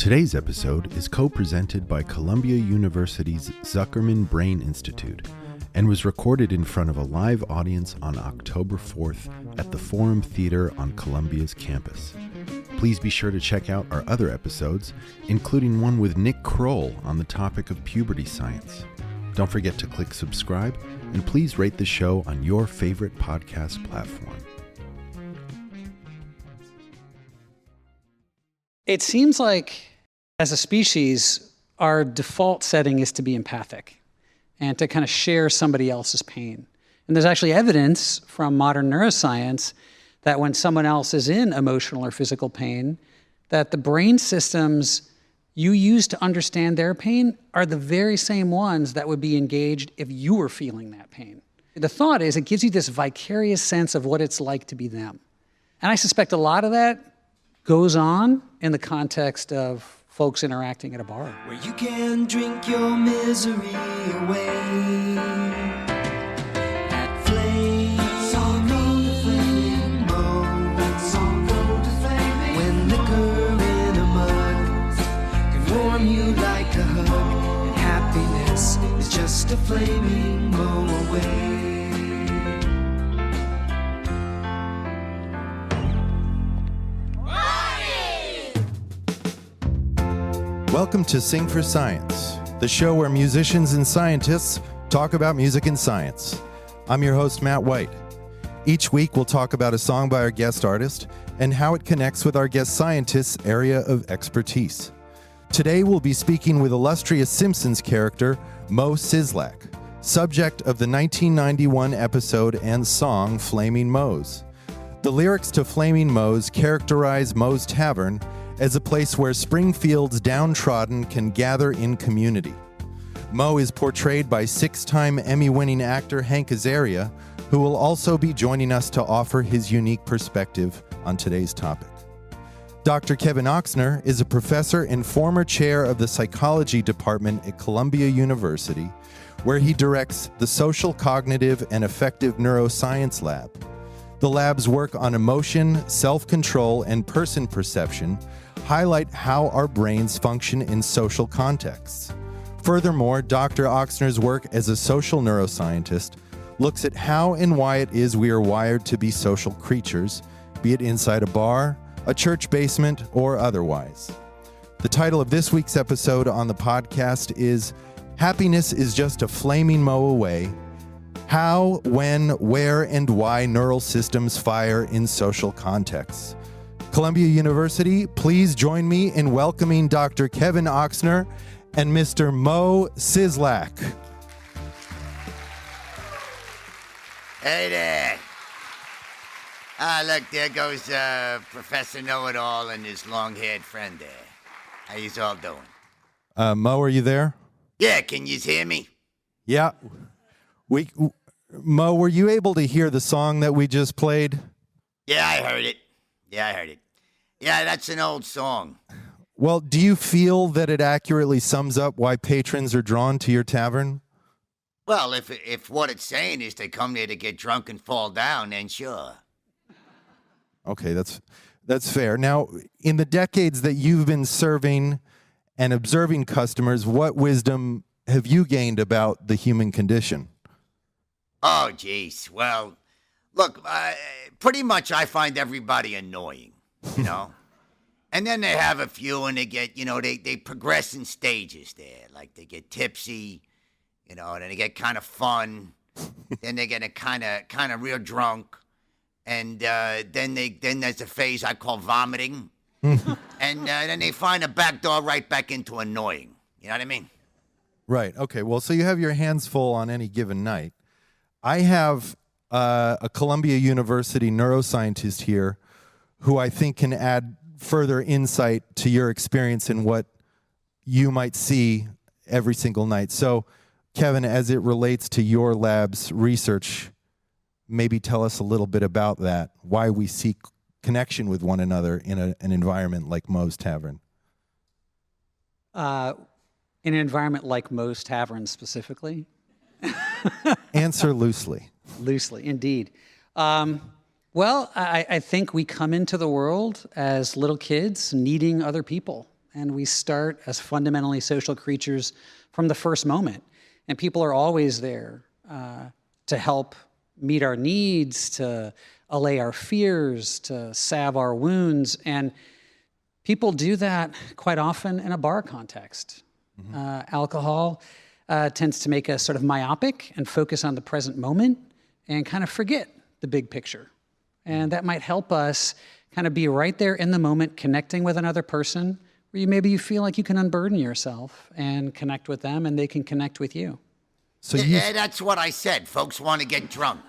Today's episode is co-presented by Columbia University's Zuckerman Brain Institute and was recorded in front of a live audience on October 4th at the Forum Theater on Columbia's campus. Please be sure to check out our other episodes, including one with Nick Kroll on the topic of puberty science. Don't forget to click subscribe, and please rate the show on your favorite podcast platform. It seems like, as a species, our default setting is to be empathic and to kind of share somebody else's pain. And there's actually evidence from modern neuroscience that when someone else is in emotional or physical pain, that the brain systems you use to understand their pain are the very same ones that would be engaged if you were feeling that pain. The thought is it gives you this vicarious sense of what it's like to be them. And I suspect a lot of that goes on in the context of folks interacting at a bar. Where you can drink your misery away. At Flame, let's all go to Flaming Moe. Let's all go to Flaming. When liquor in a mug can warm you like a hug, and happiness is just a flaming Moe away. Welcome to Sing for Science, the show where musicians and scientists talk about music and science. I'm your host, Matt White. Each week, we'll talk about a song by our guest artist and how it connects with our guest scientist's area of expertise. Today, we'll be speaking with illustrious Simpsons character, Moe Szyslak, subject of the 1991 episode and song Flaming Moe's. The lyrics to Flaming Moe's characterize Moe's Tavern as a place where Springfield's downtrodden can gather in community. Moe is portrayed by six-time Emmy-winning actor Hank Azaria, who will also be joining us to offer his unique perspective on today's topic. Dr. Kevin Ochsner is a professor and former chair of the psychology department at Columbia University, where he directs the Social, Cognitive, and Affective Neuroscience Lab. The lab's work on emotion, self-control, and person perception highlight how our brains function in social contexts. Furthermore, Dr. Ochsner's work as a social neuroscientist looks at how and why it is we are wired to be social creatures, be it inside a bar, a church basement, or otherwise. The title of this week's episode on the podcast is Happiness is Just a Flaming Moe Away: How, When, Where, and Why Neural Systems Fire in Social Contexts. Columbia University, please join me in welcoming Dr. Kevin Ochsner and Mr. Moe Szyslak. Hey there. Look, there goes Professor Know-It-All and his long-haired friend there. How you all doing? Moe, are you there? Yeah, can you hear me? Yeah. Moe, were you able to hear the song that we just played? Yeah, I heard it. Yeah, that's an old song. Well, do you feel that it accurately sums up why patrons are drawn to your tavern? Well, if what it's saying is they come there to get drunk and fall down, then sure. Okay, that's fair. Now, in the decades that you've been serving and observing customers, what wisdom have you gained about the human condition? Oh, geez. Well, look, pretty much I find everybody annoying, you know? And then they have a few and they get, they progress in stages there. Like they get tipsy, and then they get kind of fun. Then they get kind of real drunk. And then there's a phase I call vomiting. And then they find a back door right back into annoying. You know what I mean? Right. Okay. Well, so you have your hands full on any given night. I have a Columbia University neuroscientist here who I think can add further insight to your experience and what you might see every single night. So, Kevin, as it relates to your lab's research, maybe tell us a little bit about that, why we seek connection with one another in an environment like Moe's Tavern. In an environment like Moe's Tavern specifically? Answer loosely. Loosely, indeed. Well, I think we come into the world as little kids needing other people. And we start as fundamentally social creatures from the first moment. And people are always there to help meet our needs, to allay our fears, to salve our wounds. And people do that quite often in a bar context. Alcohol tends to make us sort of myopic and focus on the present moment and kind of forget the big picture. And that might help us kind of be right there in the moment, connecting with another person, where maybe you feel like you can unburden yourself and connect with them, and they can connect with you. So Yeah, that's what I said. Folks want to get drunk.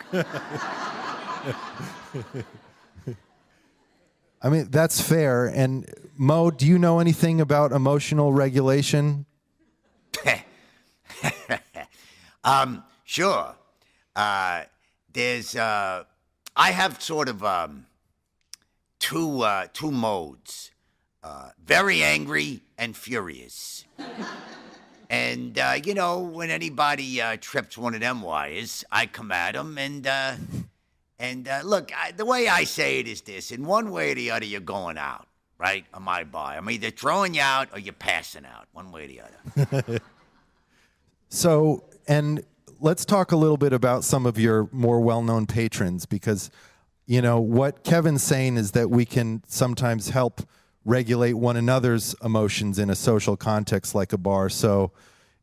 I mean, that's fair. And Mo, do you know anything about emotional regulation? Sure. I have sort of two modes. Very angry and furious. And, when anybody trips one of them wires, I come at them and look, the way I say it is this. In one way or the other, you're going out, right, on my bar. I'm either throwing you out or you're passing out, one way or the other. So, and let's talk a little bit about some of your more well-known patrons, because, what Kevin's saying is that we can sometimes help regulate one another's emotions in a social context like a bar. So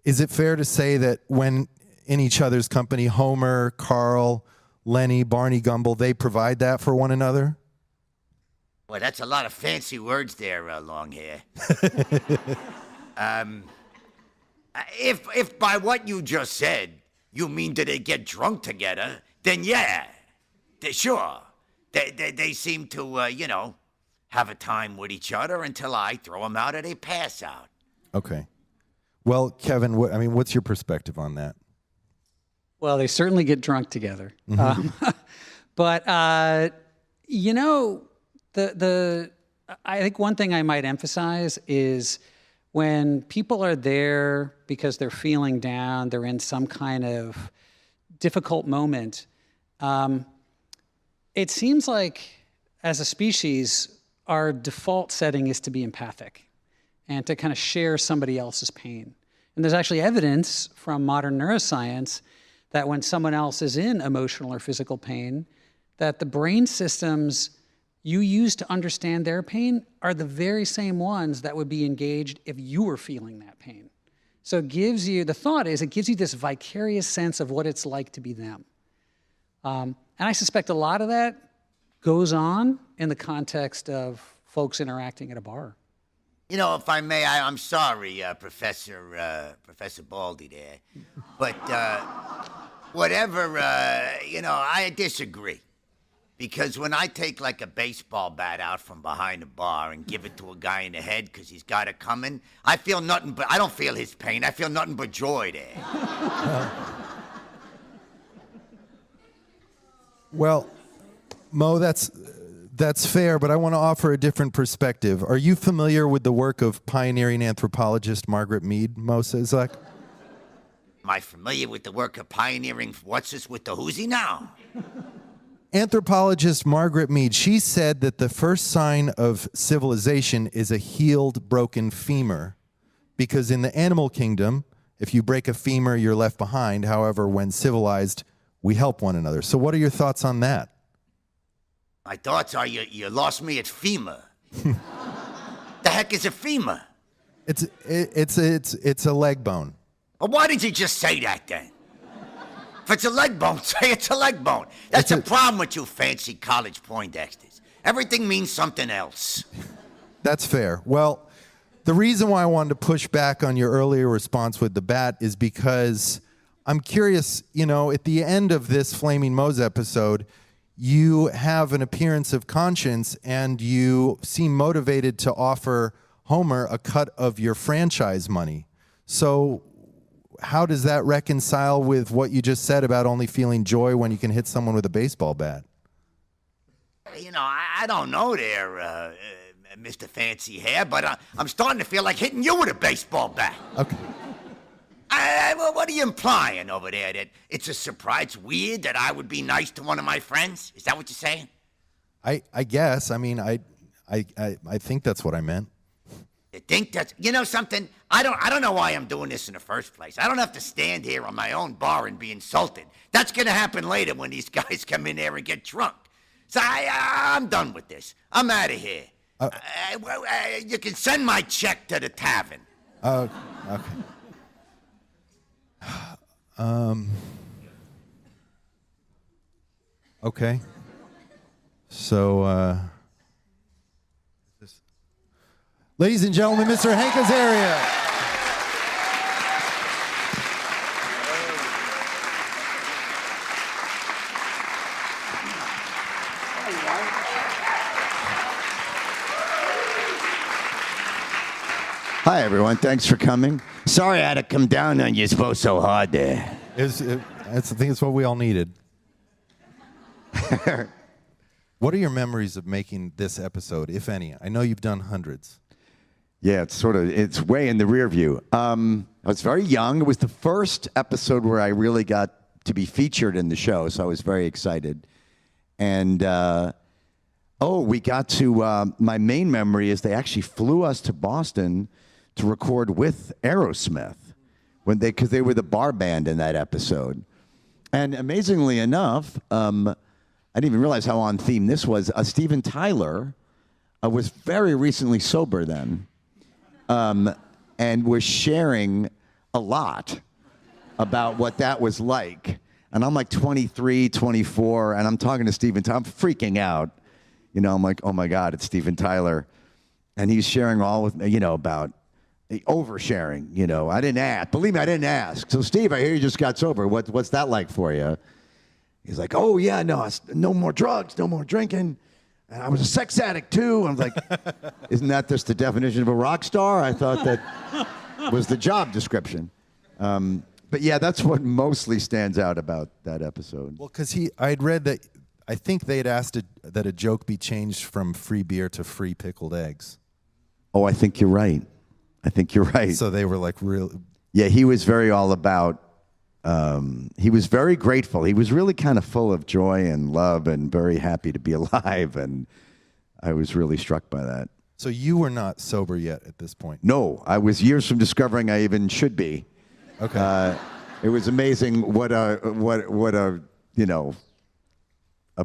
is it fair to say that when in each other's company, Homer, Carl, Lenny, Barney Gumble, they provide that for one another? Well, that's a lot of fancy words there, long hair. If by what you just said, you mean do they get drunk together, then yeah, sure. They seem to, have a time with each other until I throw them out or they pass out. Okay. Well, Kevin, what's your perspective on that? Well, they certainly get drunk together. But, I think one thing I might emphasize is when people are there because they're feeling down, they're in some kind of difficult moment, it seems like as a species, our default setting is to be empathic and to kind of share somebody else's pain. And there's actually evidence from modern neuroscience that when someone else is in emotional or physical pain, that the brain systems you use to understand their pain are the very same ones that would be engaged if you were feeling that pain. So it gives you this vicarious sense of what it's like to be them. And I suspect a lot of that goes on in the context of folks interacting at a bar. If I may, I'm sorry, Professor Baldy there. But whatever, I disagree. Because when I take like a baseball bat out from behind the bar and give it to a guy in the head because he's got it coming, I don't feel his pain. I feel nothing but joy there. Well, Mo, that's fair, but I want to offer a different perspective. Are you familiar with the work of pioneering anthropologist Margaret Mead, Mo Sizlak? Am I familiar with the work of pioneering what's this with the whoosy now? Anthropologist Margaret Mead, she said that the first sign of civilization is a healed, broken femur. Because in the animal kingdom, if you break a femur, you're left behind. However, when civilized, we help one another. So what are your thoughts on that? My thoughts are you lost me at femur. The heck is a femur? It's a leg bone. Well, why did you just say that then? If it's a leg bone, say it's a leg bone. That's the problem with you fancy college Poindexters. Everything means something else. That's fair. Well, the reason why I wanted to push back on your earlier response with the bat is because I'm curious, at the end of this Flaming Moe's episode, you have an appearance of conscience and you seem motivated to offer Homer a cut of your franchise money. So how does that reconcile with what you just said about only feeling joy when you can hit someone with a baseball bat? I don't know there, Mr. Fancy Hair, but I'm starting to feel like hitting you with a baseball bat. Okay. What are you implying over there? That it's a surprise, weird that I would be nice to one of my friends? Is that what you're saying? I guess. I mean, I think that's what I meant. think that's, you know something? I don't know why I'm doing this in the first place. I don't have to stand here on my own bar and be insulted. That's going to happen later when these guys come in there and get drunk. So I'm done with this. I'm out of here. You can send my check to the Tavern. Okay. Okay. So, ladies and gentlemen, Mr. Hank Azaria. Hi, everyone. Thanks for coming. Sorry I had to come down on you both so hard there. I think it's what we all needed. What are your memories of making this episode, if any? I know you've done hundreds. Yeah, it's way in the rear view. I was very young. It was the first episode where I really got to be featured in the show, so I was very excited. And, we got to, my main memory is they actually flew us to Boston to record with Aerosmith because they were the bar band in that episode. And amazingly enough, I didn't even realize how on theme this was. Steven Tyler was very recently sober then, and was sharing a lot about what that was like. And I'm like 23, 24, and I'm talking to Steven Tyler. I'm freaking out. You know, I'm like, oh my God, it's Steven Tyler. And he's sharing all with me, about oversharing. I didn't ask. Believe me, I didn't ask. So, Steve, I hear you just got sober. What's that like for you? He's like, oh, yeah, no more drugs, no more drinking. And I was a sex addict, too. I was like, isn't that just the definition of a rock star? I thought that was the job description. But, yeah, that's what mostly stands out about that episode. Well, because I'd read that, I think they'd asked that a joke be changed from free beer to free pickled eggs. Oh, I think you're right. So they were like real. Yeah, he was very all about, he was very grateful. He was really kind of full of joy and love and very happy to be alive. And I was really struck by that. So you were not sober yet at this point? No, I was years from discovering I even should be. Okay. It was amazing what a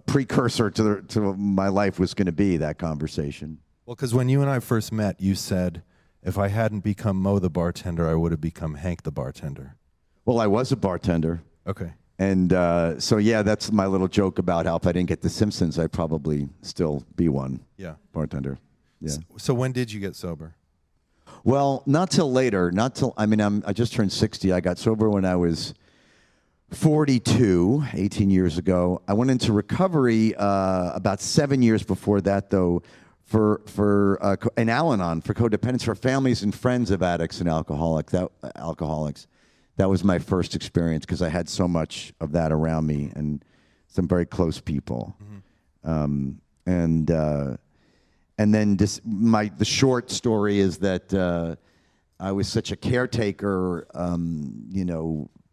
precursor to my life was going to be, that conversation. Well, because when you and I first met, you said, if I hadn't become Moe the Bartender, I would have become Hank the Bartender. Well, I was a bartender. Okay. And so, yeah, that's my little joke about how if I didn't get the Simpsons, I'd probably still be one. Yeah. Bartender. Yeah. So when did you get sober? Well, not till later. I just turned 60. I got sober when I was 42, 18 years ago. I went into recovery about 7 years before that, though, for an Al-Anon, for codependence, for families and friends of addicts and alcoholics. That was my first experience because I had so much of that around me and some very close people. Mm-hmm. And then the short story is that I was such a caretaker,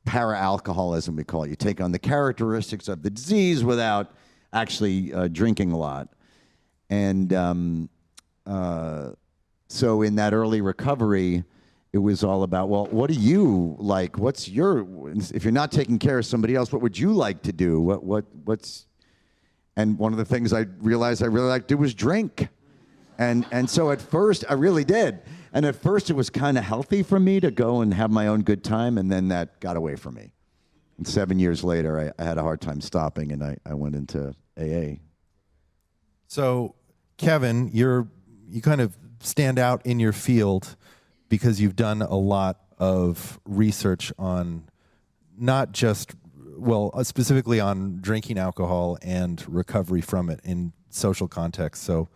para-alcoholism, we call it. You take on the characteristics of the disease without actually drinking a lot. And so in that early recovery, it was all about, well, what do you like? What's if you're not taking care of somebody else, what would you like to do? And one of the things I realized I really liked to do was drink. And so at first, I really did. And at first, it was kind of healthy for me to go and have my own good time, and then that got away from me. And 7 years later, I had a hard time stopping, and I went into AA. So, Kevin, you kind of stand out in your field because you've done a lot of research on not just, specifically on drinking alcohol and recovery from it in social context. So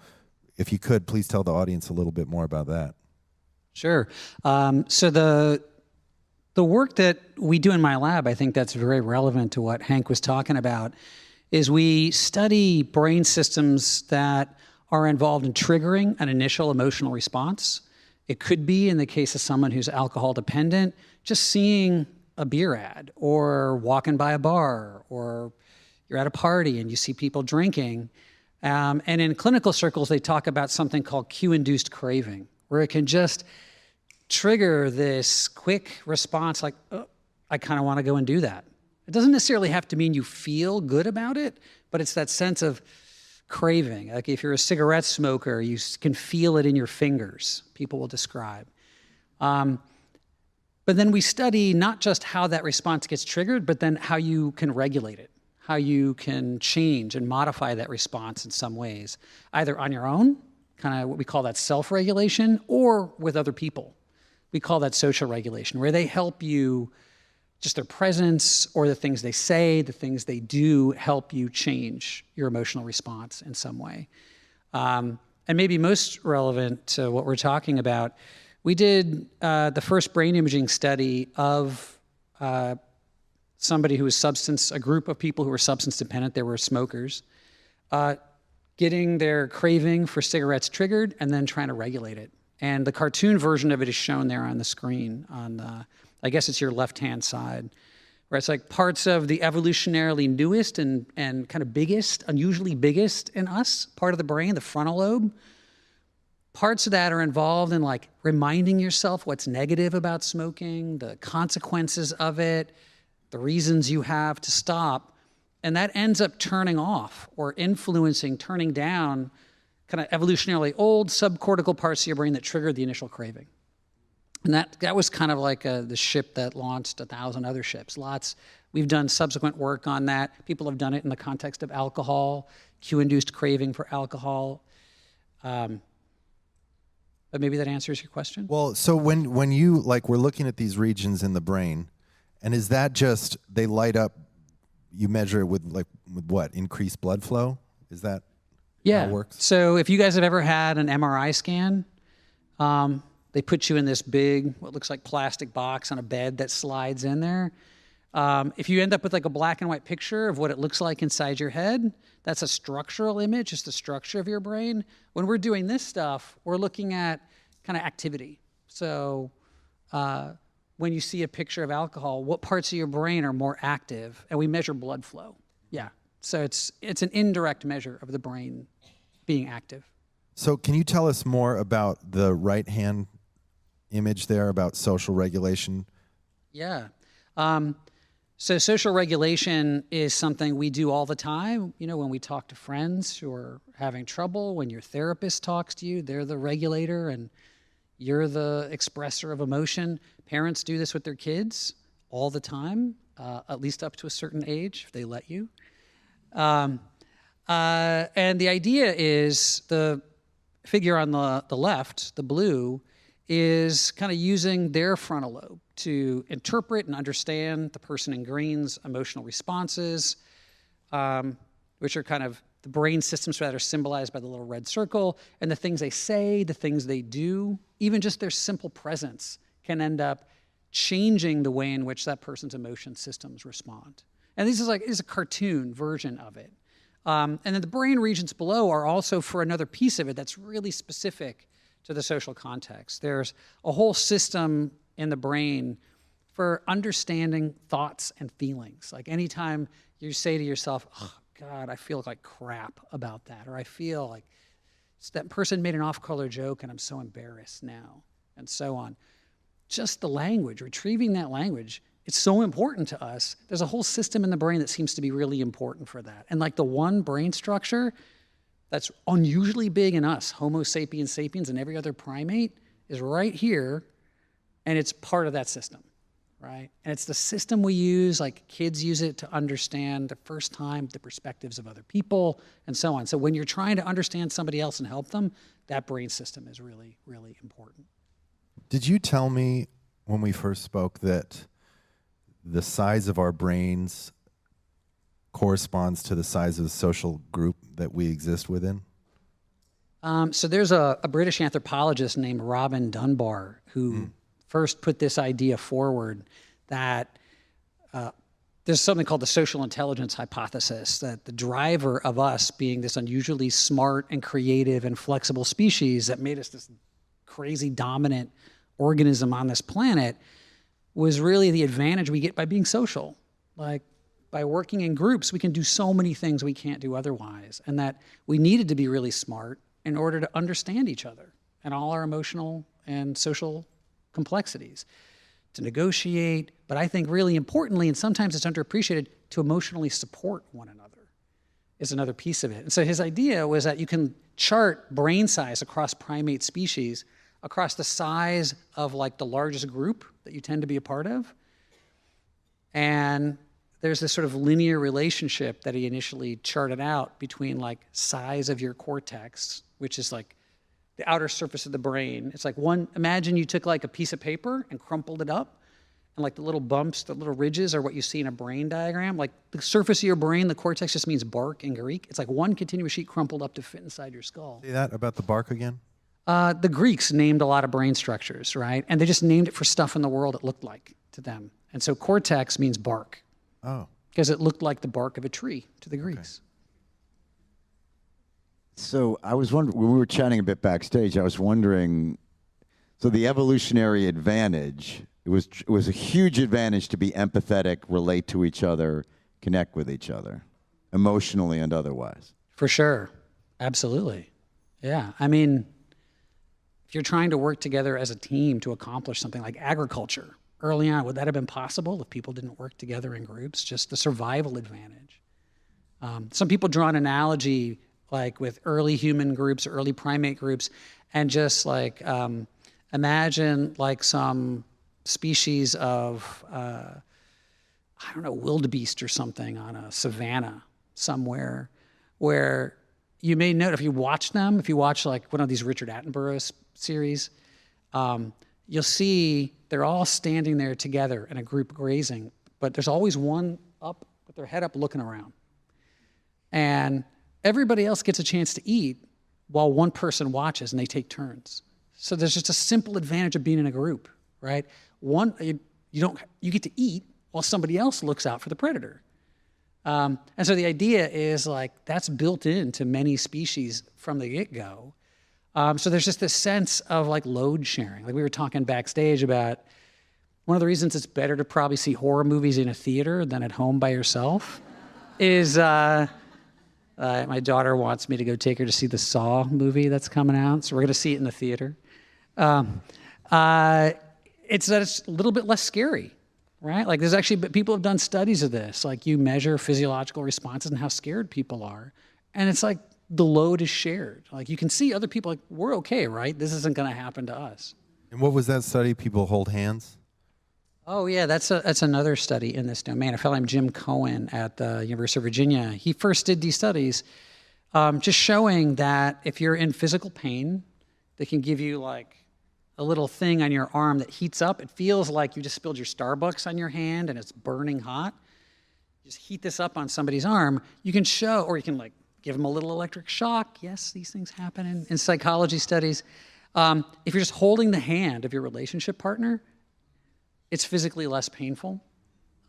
if you could, please tell the audience a little bit more about that. Sure. So the work that we do in my lab, I think that's very relevant to what Hank was talking about, is we study brain systems that are involved in triggering an initial emotional response. It could be, in the case of someone who's alcohol dependent, just seeing a beer ad or walking by a bar, or you're at a party and you see people drinking. And in clinical circles, they talk about something called cue-induced craving, where it can just trigger this quick response like, oh, I kind of want to go and do that. It doesn't necessarily have to mean you feel good about it, but it's that sense of craving. Like if you're a cigarette smoker, you can feel it in your fingers, people will describe. But then we study not just how that response gets triggered, but then how you can regulate it, how you can change and modify that response in some ways, either on your own, kind of what we call that self-regulation, or with other people. We call that social regulation, where they help you, just their presence or the things they say, the things they do help you change your emotional response in some way. And maybe most relevant to what we're talking about, we did the first brain imaging study of somebody who was a group of people who were substance dependent. They were smokers, getting their craving for cigarettes triggered and then trying to regulate it. And the cartoon version of it is shown there on the screen on I guess it's your left-hand side, where it's like parts of the evolutionarily newest and kind of biggest, unusually biggest in us, part of the brain, the frontal lobe. Parts of that are involved in like reminding yourself what's negative about smoking, the consequences of it, the reasons you have to stop. And that ends up turning off or influencing, turning down kind of evolutionarily old subcortical parts of your brain that triggered the initial craving. And that was kind of like the ship that launched 1,000 other ships. We've done subsequent work on that. People have done it in the context of alcohol, cue-induced craving for alcohol. But maybe that answers your question? Well, so when you, like, we're looking at these regions in the brain, and is that just, they light up, you measure it with what? Increased blood flow? Is that how it works? So if you guys have ever had an MRI scan, they put you in this big, what looks like plastic box on a bed that slides in there. If you end up with like a black and white picture of what it looks like inside your head, that's a structural image, just the structure of your brain. When we're doing this stuff, we're looking at kind of activity. So when you see a picture of alcohol, what parts of your brain are more active? And we measure blood flow. Yeah. So it's an indirect measure of the brain being active. So can you tell us more about the right-hand image there, about social regulation? Yeah. So social regulation is something we do all the time. You know, when we talk to friends who are having trouble, when your therapist talks to you, they're the regulator and you're the expresser of emotion. Parents do this with their kids all the time, at least up to a certain age, if they let you. And the idea is the figure on the left, the blue, is kind of using their frontal lobe to interpret and understand the person in green's emotional responses, which are kind of the brain systems that are symbolized by the little red circle, and the things they say, the things they do, even just their simple presence can end up changing the way in which that person's emotion systems respond. And this is a cartoon version of it. And then the brain regions below are also for another piece of it that's really specific to the social context. There's a whole system in the brain for understanding thoughts and feelings. Like anytime you say to yourself, oh, God, I feel like crap about that, or I feel like that person made an off-color joke and I'm so embarrassed now, and so on. Just the language, retrieving that language, it's so important to us. There's a whole system in the brain that seems to be really important for that. And like the one brain structure that's unusually big in us, Homo sapiens sapiens and every other primate, is right here, and it's part of that system, right? And it's the system we use, like kids use it to understand the first time the perspectives of other people, and so on. So when you're trying to understand somebody else and help them, that brain system is really, really important. Did you tell me when we first spoke that the size of our brains corresponds to the size of the social group that we exist within? So there's a British anthropologist named Robin Dunbar who first put this idea forward that there's something called the social intelligence hypothesis, that the driver of us being this unusually smart and creative and flexible species that made us this crazy dominant organism on this planet was really the advantage we get by being social. Like, by working in groups, we can do so many things we can't do otherwise, and that we needed to be really smart in order to understand each other and all our emotional and social complexities, to negotiate, but I think really importantly, and sometimes it's underappreciated, to emotionally support one another is another piece of it. And so his idea was that you can chart brain size across primate species, across the size of like the largest group that you tend to be a part of. And there's this sort of linear relationship that he initially charted out between like size of your cortex, which is like the outer surface of the brain. It's like imagine you took like a piece of paper and crumpled it up, and like the little bumps, the little ridges are what you see in a brain diagram. Like the surface of your brain, the cortex just means bark in Greek. It's like one continuous sheet crumpled up to fit inside your skull. Say that about the bark again? The Greeks named a lot of brain structures, right? And they just named it for stuff in the world it looked like to them. And so cortex means bark. Oh. Because it looked like the bark of a tree to the Greeks. So I was wondering, when we were chatting a bit backstage, I was wondering, so the evolutionary advantage, it was a huge advantage to be empathetic, relate to each other, connect with each other, emotionally and otherwise. For sure. Absolutely. Yeah. I mean, if you're trying to work together as a team to accomplish something like agriculture, early on, would that have been possible if people didn't work together in groups? Just the survival advantage. Some people draw an analogy like with early human groups, early primate groups, and just like imagine like some species of, I don't know, wildebeest or something on a savanna somewhere where you may note if you watch them, if you watch like one of these Richard Attenborough series, you'll see they're all standing there together in a group grazing, but there's always one up with their head up looking around. And everybody else gets a chance to eat while one person watches and they take turns. So there's just a simple advantage of being in a group, right? You get to eat while somebody else looks out for the predator. And so the idea is like that's built into many species from the get-go. So there's just this sense of like load sharing. Like we were talking backstage about one of the reasons it's better to probably see horror movies in a theater than at home by yourself is my daughter wants me to go take her to see the Saw movie that's coming out. So we're going to see it in the theater. It's that it's a little bit less scary, right? Like there's actually, people have done studies of this. Like you measure physiological responses and how scared people are. And it's like the load is shared. Like you can see other people like, we're okay, right? This isn't going to happen to us. And what was that study? People hold hands? Oh yeah, that's another study in this domain. A fellow named Jim Cohen at the University of Virginia. He first did these studies just showing that if you're in physical pain, they can give you like a little thing on your arm that heats up. It feels like you just spilled your Starbucks on your hand and it's burning hot. You just heat this up on somebody's arm. You can show, or you can like give them a little electric shock. Yes, these things happen in psychology studies. If you're just holding the hand of your relationship partner, it's physically less painful.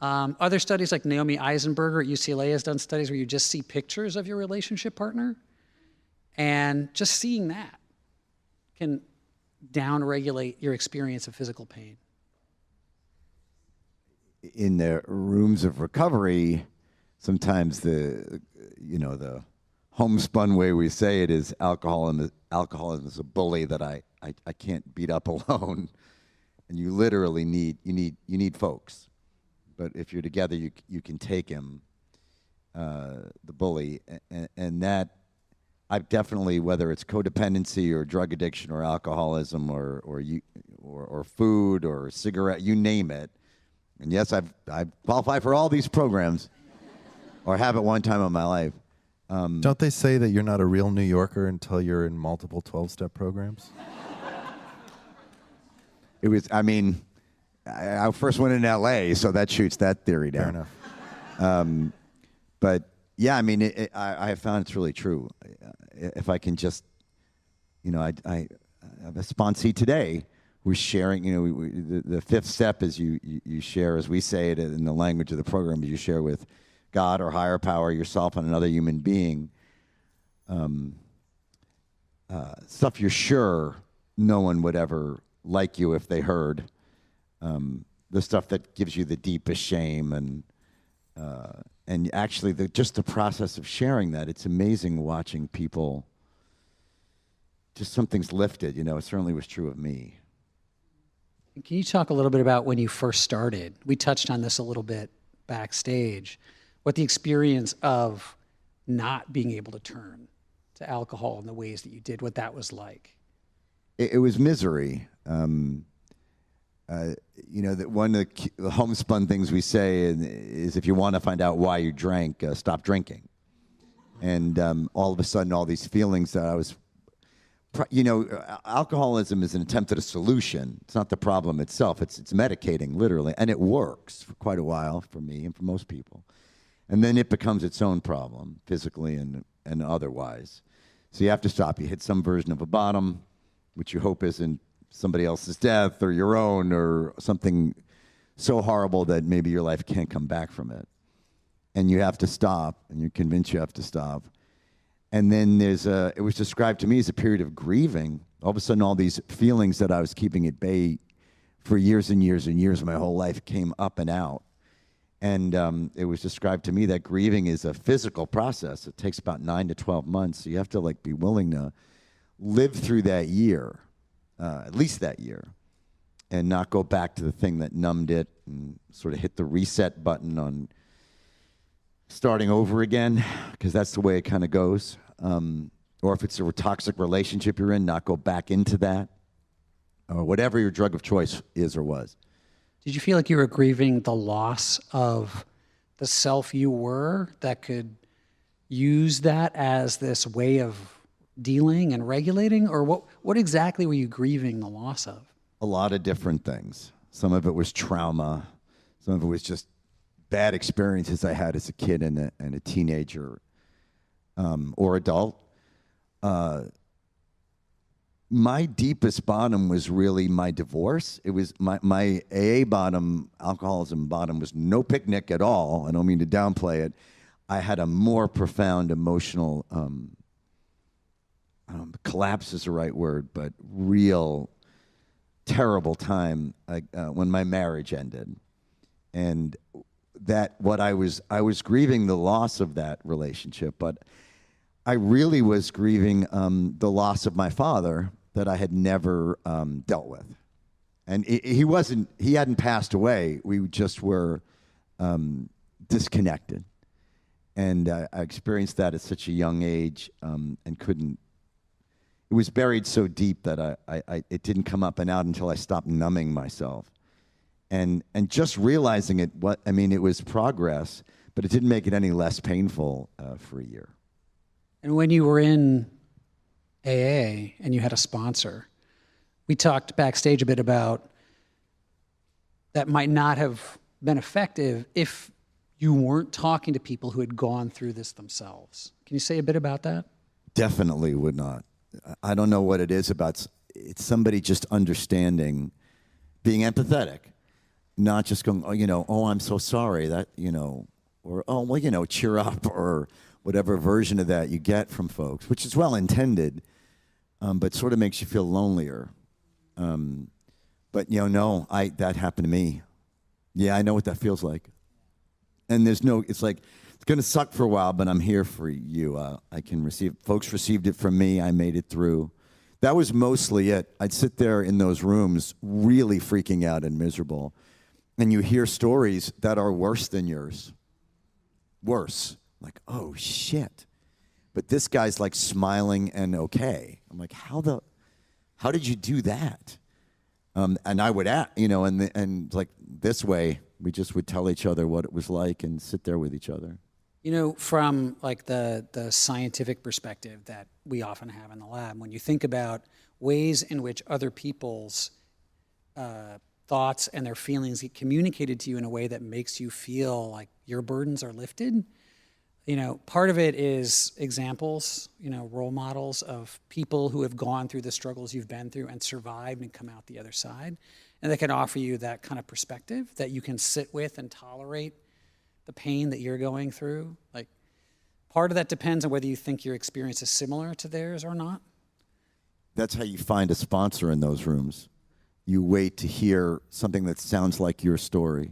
Other studies like Naomi Eisenberger at UCLA has done studies where you just see pictures of your relationship partner, and just seeing that can down-regulate your experience of physical pain. In the rooms of recovery, sometimes the homespun way we say it is alcoholism is a bully that I can't beat up alone. And you literally need folks, but if you're together, you can take him, the bully, and that I've definitely, whether it's codependency or drug addiction or alcoholism or food or cigarette, you name it. And yes, I've qualified for all these programs, or have at one time in my life. Don't they say that you're not a real New Yorker until you're in multiple 12-step programs? It was, I first went in L.A., so that shoots that theory down. Fair enough. But yeah, I have found it's really true. If I can just, I have a sponsee today who's sharing, the fifth step is you share, as we say it in the language of the program, you share with God or higher power, yourself, and another human being. Stuff you're sure no one would ever like you if they heard, the stuff that gives you the deepest shame, and actually just the process of sharing that. It's amazing watching people just something's lifted. It certainly was true of me. Can you talk a little bit about when you first started? We touched on this a little bit backstage, what the experience of not being able to turn to alcohol in the ways that you did, what that was like. It was misery. That one of the homespun things we say is if you want to find out why you drank, stop drinking. And all of a sudden, all these feelings that I was, alcoholism is an attempt at a solution. It's not the problem itself. It's medicating, literally. And it works for quite a while for me and for most people. And then it becomes its own problem, physically and otherwise. So you have to stop. You hit some version of a bottom, which you hope isn't somebody else's death or your own or something so horrible that maybe your life can't come back from it. And you have to stop, and you're convinced you have to stop. And then it was described to me as a period of grieving. All of a sudden, all these feelings that I was keeping at bay for years and years and years, my whole life came up and out. And it was described to me that grieving is a physical process. It takes about 9 to 12 months. So you have to be willing to live through that year, at least that year, and not go back to the thing that numbed it and sort of hit the reset button on starting over again, because that's the way it kind of goes. Or if it's a toxic relationship you're in, not go back into that, or whatever your drug of choice is or was. Did you feel like you were grieving the loss of the self you were that could use that as this way of dealing and regulating? Or what exactly were you grieving the loss of? A lot of different things. Some of it was trauma. Some of it was just bad experiences I had as a kid and a teenager or adult. My deepest bottom was really my divorce. It was my AA bottom, alcoholism bottom, was no picnic at all. I don't mean to downplay it. I had a more profound emotional, collapse is the right word, but real terrible time when my marriage ended. And I was grieving the loss of that relationship, but I really was grieving the loss of my father that I had never dealt with. And he hadn't passed away. We just were disconnected. And I experienced that at such a young age and couldn't. It was buried so deep that it didn't come up and out until I stopped numbing myself. And just realizing it was progress, but it didn't make it any less painful for a year. And when you were in AA and you had a sponsor, we talked backstage a bit about that might not have been effective if you weren't talking to people who had gone through this themselves. Can you say a bit about that? Definitely would not. I don't know what it is about. It's somebody just understanding, being empathetic, not just going, oh, I'm so sorry that, or, oh, well, cheer up, or whatever version of that you get from folks, which is well-intended, but sort of makes you feel lonelier. But, that happened to me. Yeah, I know what that feels like. And it's like, it's going to suck for a while, but I'm here for you. I can receive, folks received it from me. I made it through. That was mostly it. I'd sit there in those rooms really freaking out and miserable. And you hear stories that are worse than yours. Worse. Like, oh, shit. But this guy's like smiling and okay. I'm like, how did you do that? And I would ask, and like this way, we just would tell each other what it was like and sit there with each other. From like the scientific perspective that we often have in the lab, when you think about ways in which other people's thoughts and their feelings get communicated to you in a way that makes you feel like your burdens are lifted, part of it is examples, role models of people who have gone through the struggles you've been through and survived and come out the other side. And they can offer you that kind of perspective that you can sit with and tolerate the pain that you're going through. Like, part of that depends on whether you think your experience is similar to theirs or not. That's how you find a sponsor in those rooms. You wait to hear something that sounds like your story.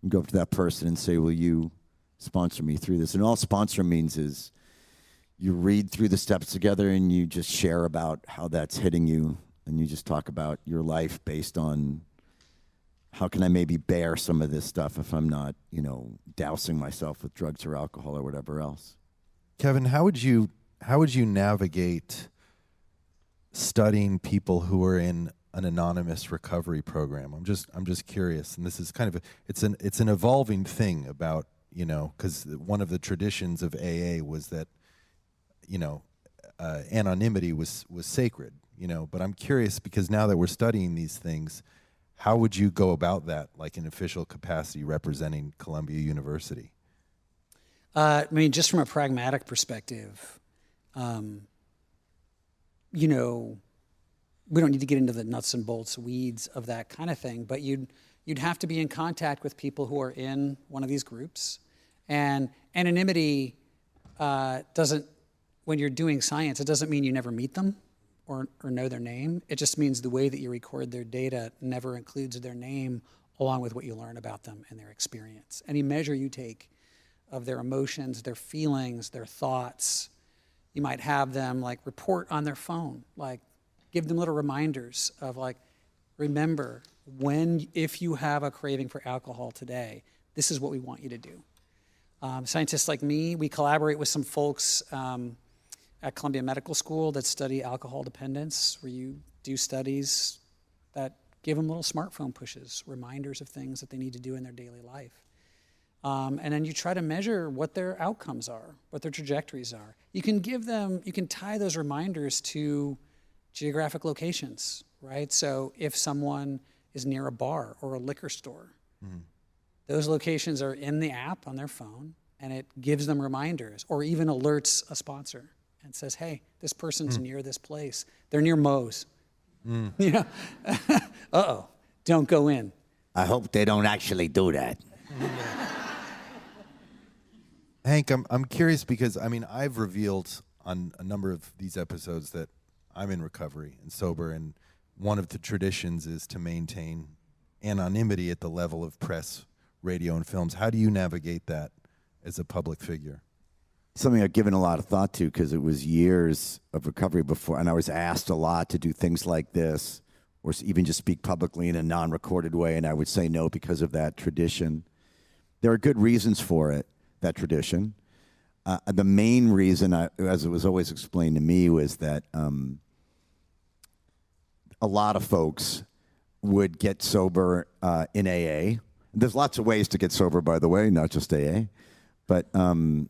You go up to that person and say, will you sponsor me through this? And all sponsor means is you read through the steps together and you just share about how that's hitting you, and you just talk about your life based on how can I maybe bear some of this stuff if I'm not, dousing myself with drugs or alcohol or whatever else. Kevin, how would you navigate studying people who are in an anonymous recovery program? I'm just curious, and this is kind of it's an evolving thing about, because one of the traditions of AA was that anonymity was sacred, but I'm curious, because now that we're studying these things, how would you go about that, like in official capacity representing Columbia University? Just from a pragmatic perspective, we don't need to get into the nuts and bolts weeds of that kind of thing, but you'd have to be in contact with people who are in one of these groups. And anonymity doesn't, when you're doing science, it doesn't mean you never meet them or know their name. It just means the way that you record their data never includes their name along with what you learn about them and their experience. Any measure you take of their emotions, their feelings, their thoughts, you might have them report on their phone, give them little reminders of remember, if you have a craving for alcohol today, this is what we want you to do. Scientists like me, we collaborate with some folks at Columbia Medical School that study alcohol dependence, where you do studies that give them little smartphone pushes, reminders of things that they need to do in their daily life. And then you try to measure what their outcomes are, what their trajectories are. You can tie those reminders to geographic locations, right? So if someone is near a bar or a liquor store, those locations are in the app on their phone, and it gives them reminders or even alerts a sponsor and says, hey, this person's near this place. They're near Moe's. Uh-oh, don't go in. I hope they don't actually do that. Hank, I'm curious because, I've revealed on a number of these episodes that I'm in recovery and sober, and one of the traditions is to maintain anonymity at the level of press, radio, and films. How do you navigate that as a public figure? Something I've given a lot of thought to, because it was years of recovery before, and I was asked a lot to do things like this, or even just speak publicly in a non-recorded way, and I would say no because of that tradition. There are good reasons for it, that tradition. The main reason, as it was always explained to me, was that a lot of folks would get sober in AA. There's lots of ways to get sober, by the way, not just AA. But and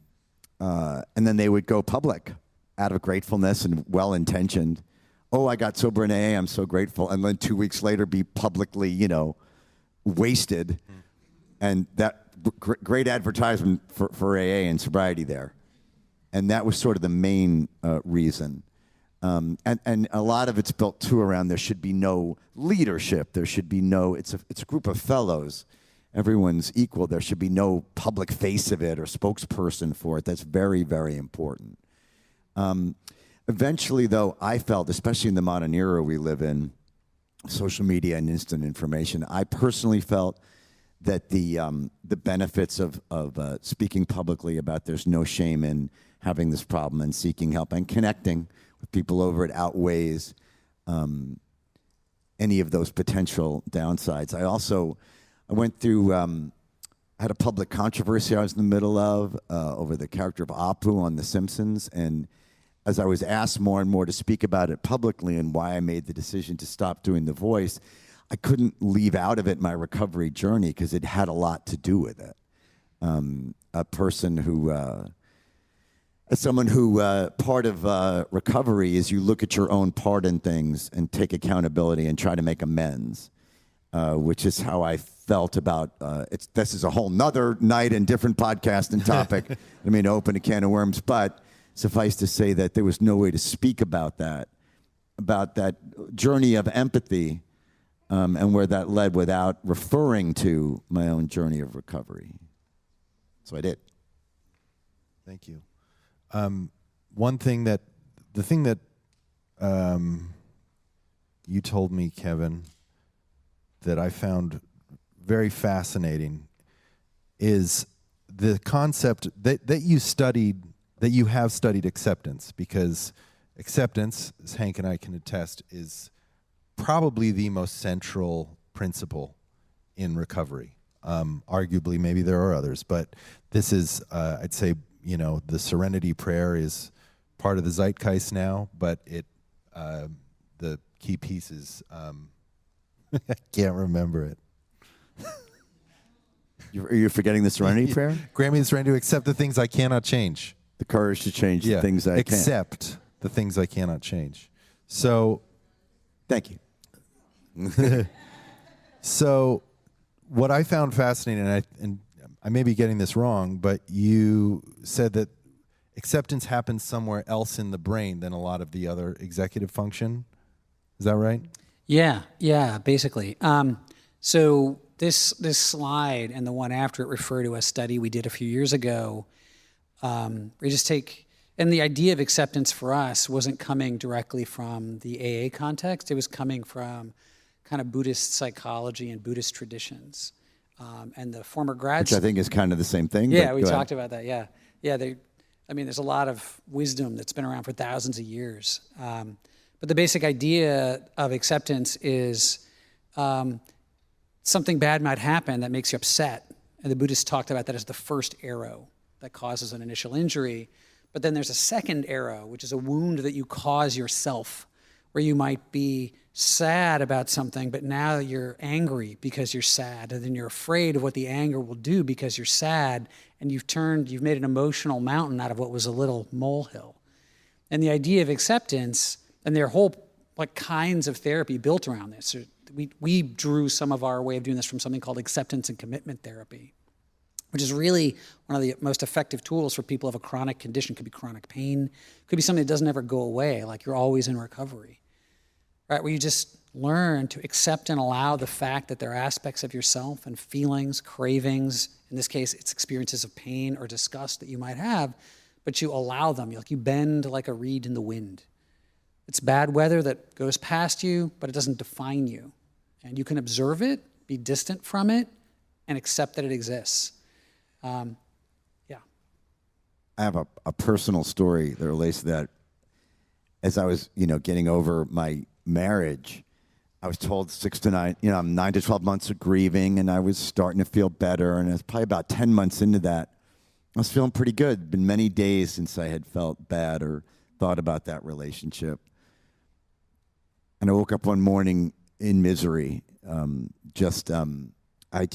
then they would go public out of gratefulness and well-intentioned. Oh, I got sober in AA, I'm so grateful. And then 2 weeks later be publicly, wasted. And that great advertisement for AA and sobriety there. And that was sort of the main reason. And a lot of it's built too around there should be no leadership. There should be no, it's a group of fellows. Everyone's equal. There should be no public face of it or spokesperson for it. That's very, very important. Eventually, though, I felt, especially in the modern era we live in, social media and instant information, I personally felt that the benefits of speaking publicly about there's no shame in having this problem and seeking help and connecting with people over it outweighs any of those potential downsides. I went through, had a public controversy I was in the middle of over the character of Apu on The Simpsons, and as I was asked more and more to speak about it publicly and why I made the decision to stop doing the voice, I couldn't leave out of it my recovery journey because it had a lot to do with it. A person who, as someone who, part of recovery is you look at your own part in things and take accountability and try to make amends, which is how I felt about, this is a whole nother night and different podcast and topic. I mean, open a can of worms, but suffice to say that there was no way to speak about that journey of empathy and where that led without referring to my own journey of recovery. So I did. Thank you. The thing that you told me, Kevin, that I found very fascinating is the concept that you studied that you have studied acceptance, because acceptance, as Hank and I can attest, is probably the most central principle in recovery. Arguably, maybe there are others, but this is, I'd say, the Serenity Prayer is part of the zeitgeist now, but the key piece is, I can't remember it. You're forgetting the Serenity Prayer? Grant me the serenity to accept the things I cannot change. The courage to change the things I can. Accept the things I cannot change. So, thank you. So, what I found fascinating, and I may be getting this wrong, but you said that acceptance happens somewhere else in the brain than a lot of the other executive function. Is that right? Yeah, basically. So this slide and the one after it refer to a study we did a few years ago. We just and the idea of acceptance for us wasn't coming directly from the AA context. It was coming from kind of Buddhist psychology and Buddhist traditions. And the former Which I think is kind of the same thing. Yeah, we talked about that, yeah. Yeah, there's a lot of wisdom that's been around for thousands of years. But the basic idea of acceptance is something bad might happen that makes you upset. And the Buddhists talked about that as the first arrow that causes an initial injury. But then there's a second arrow, which is a wound that you cause yourself, where you might be sad about something, but now you're angry because you're sad, and then you're afraid of what the anger will do because you're sad, and you've made an emotional mountain out of what was a little molehill. And the idea of acceptance, and there are whole kinds of therapy built around this. We drew some of our way of doing this from something called acceptance and commitment therapy, which is really one of the most effective tools for people who have a chronic condition. Could be chronic pain, could be something that doesn't ever go away, like you're always in recovery, right? Where you just learn to accept and allow the fact that there are aspects of yourself and feelings, cravings, in this case, it's experiences of pain or disgust that you might have, but you allow them. You bend like a reed in the wind. It's bad weather that goes past you, but it doesn't define you. And you can observe it, be distant from it, and accept that it exists. I have a personal story that relates to that. As I was, getting over my marriage, I was told 6 to 9, I'm 9 to 12 months of grieving, and I was starting to feel better. And it was probably about 10 months into that, I was feeling pretty good. It'd been many days since I had felt bad or thought about that relationship. And I woke up one morning in misery. I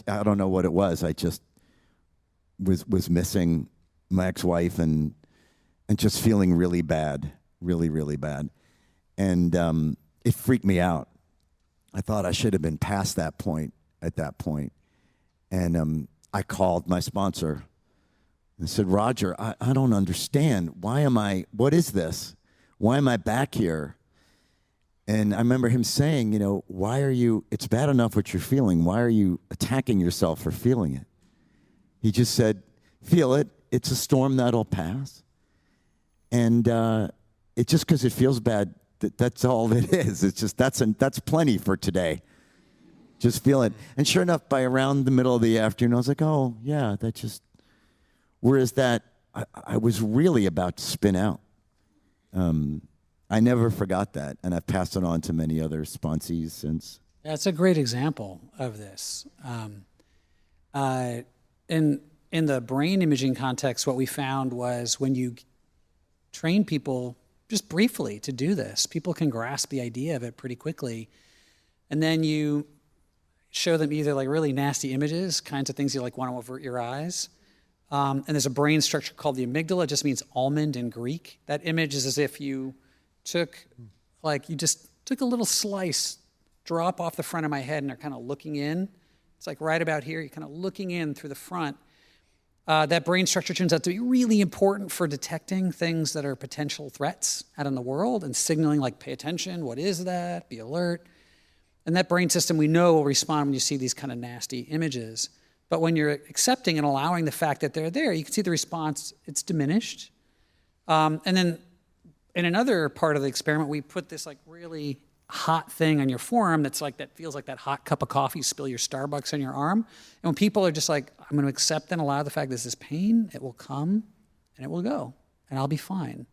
don't know what it was. I just was missing my ex-wife and just feeling really bad, really, really bad. And it freaked me out. I thought I should have been past that point at that point. And I called my sponsor and said, Roger, I don't understand. What is this? Why am I back here? And I remember him saying, it's bad enough what you're feeling. Why are you attacking yourself for feeling it? He just said, feel it. It's a storm that'll pass. And it's just because it feels bad, that's all it is. It's just, that's plenty for today. Just feel it. And sure enough, by around the middle of the afternoon, I was like, oh, yeah, that just, whereas I was really about to spin out. I never forgot that, and I've passed it on to many other sponsees since. That's a great example of this. In the brain imaging context, what we found was when you train people just briefly to do this, people can grasp the idea of it pretty quickly. And then you show them either really nasty images, kinds of things you want to avert your eyes. And there's a brain structure called the amygdala. It just means almond in Greek. That image is as if you took a little slice, drop off the front of my head, and are kind of looking in. It's right about here. You're kind of looking in through the front. That brain structure turns out to be really important for detecting things that are potential threats out in the world and signaling pay attention, what is that, be alert. And that brain system we know will respond when you see these kind of nasty images. But when you're accepting and allowing the fact that they're there, you can see the response, it's diminished. And then in another part of the experiment, we put this really hot thing on your forearm that feels like that hot cup of coffee, spill your Starbucks on your arm. And when people are just I'm going to accept and allow the fact this is pain, it will come and it will go. and I'll be fine.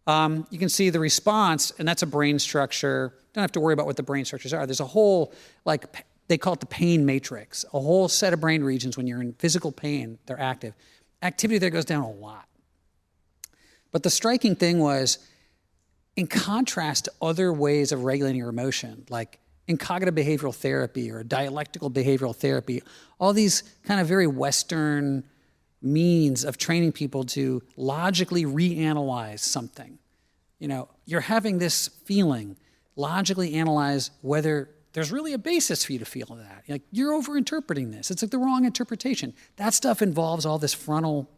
You can see the response, and that's a brain structure. Don't have to worry about what the brain structures are. There's a whole, like, they call it the pain matrix, a whole set of brain regions when you're in physical pain, they're active. Activity there goes down a lot. But the striking thing was, in contrast to other ways of regulating your emotion, like in cognitive behavioral therapy or dialectical behavioral therapy, all these kind of very Western means of training people to logically reanalyze something. You know, you're having this feeling, logically analyze whether there's really a basis for you to feel that. Like, you're over-interpreting this. It's like the wrong interpretation. That stuff involves all this frontal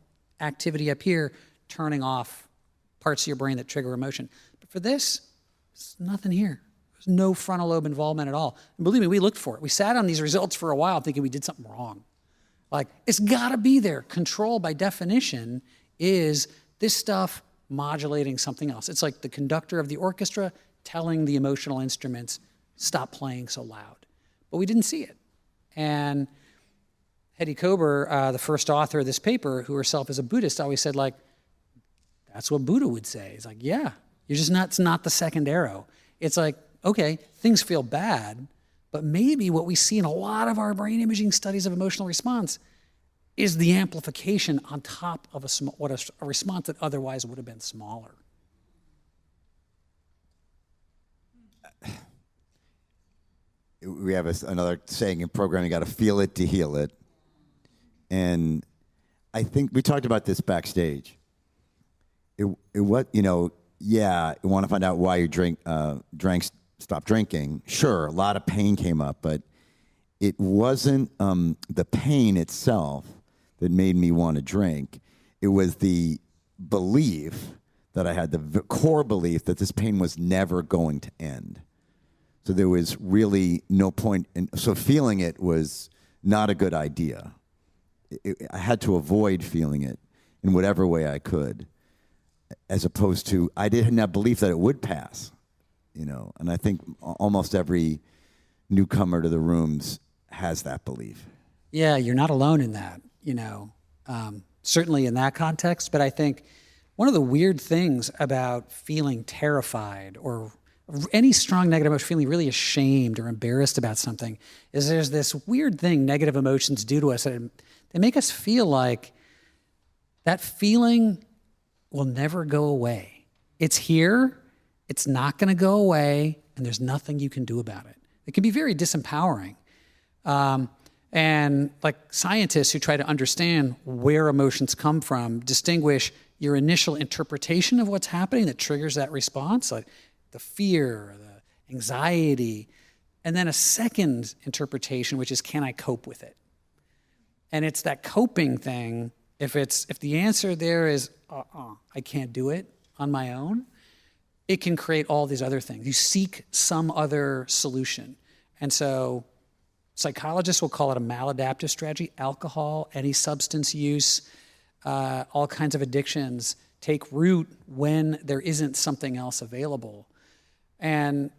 activity up here, turning off parts of your brain that trigger emotion. But for this, there's nothing here. There's no frontal lobe involvement at all. And believe me, we looked for it. We sat on these results for a while thinking we did something wrong. Like, it's gotta be there. Control, by definition, is this stuff modulating something else. It's like the conductor of the orchestra telling the emotional instruments, stop playing so loud. But we didn't see it. And Hedy Kober, the first author of this paper, who herself is a Buddhist, always said, like, that's what Buddha would say. It's like, yeah, you're just not, it's not the second arrow. It's like, okay, things feel bad, but maybe what we see in a lot of our brain imaging studies of emotional response is the amplification on top of a response that otherwise would have been smaller. We have another saying in programming, you got to feel it to heal it. And I think we talked about this backstage. You want to find out why you stopped drinking. Sure, a lot of pain came up, but it wasn't the pain itself that made me want to drink. It was the belief that I had, the core belief that this pain was never going to end. So there was really no point so feeling it was not a good idea. I had to avoid feeling it in whatever way I could, as opposed to, I didn't have belief that it would pass, you know. And I think almost every newcomer to the rooms has that belief. Yeah, you're not alone in that, you know, certainly in that context. But I think one of the weird things about feeling terrified or any strong negative emotion, feeling really ashamed or embarrassed about something, is there's this weird thing negative emotions do to us. They make us feel like that feeling will never go away. It's here, it's not going to go away, and there's nothing you can do about it. It can be very disempowering. And like scientists who try to understand where emotions come from, distinguish your initial interpretation of what's happening that triggers that response, like the fear, the anxiety, and then a second interpretation, which is, can I cope with it? And it's that coping thing. If the answer there is, I can't do it on my own, it can create all these other things. You seek some other solution. And so psychologists will call it a maladaptive strategy. Alcohol, any substance use, all kinds of addictions take root when there isn't something else available. And